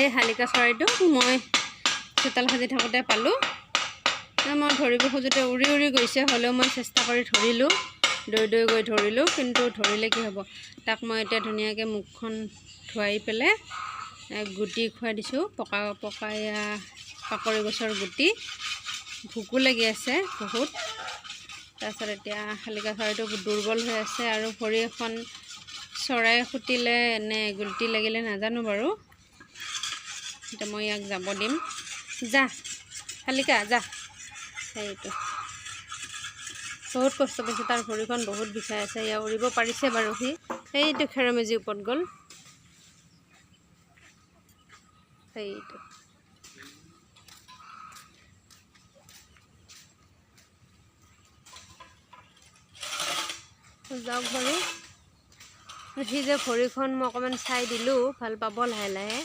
এই শালিকা চৰাইটো মই চোতাল সাজি থাকোঁতে পালোঁ। মই ধৰিব খোজোঁতে উৰি উৰি গৈছে, হ'লেও মই চেষ্টা কৰি ধৰিলোঁ, দৈ গৈ ধৰিলোঁ, কিন্তু ধৰিলে কি হ'ব, তাক মই এতিয়া ধুনীয়াকৈ মুখখন ধুৱাই পেলাই গুটি খুৱাই দিছোঁ, পকা কাকৰি গছৰ গুটি। ভোকো লাগি আছে বহুত। তাৰপিছত এতিয়া শালিকা চৰাইটো দুৰ্বল হৈ আছে আৰু ভৰি এখন চৰাই খুটিলে নে গুলটি লাগিলে নাজানো বাৰু। এতিয়া মই ইয়াক যাব দিম। যা শালিকা যা। সেইটো বহুত কষ্ট পাইছে, তাৰ ভৰিখন বহুত বিষাই আছে। ইয়াক উৰিব পাৰিছে বাৰু সি। সেইটো খেৰমেজিৰ ওপৰত গ'ল। সেইটো যাওক বাৰু। সি যে ভৰিখন মই অকণমান চাই দিলোঁ, ভাল পাব লাহে লাহে।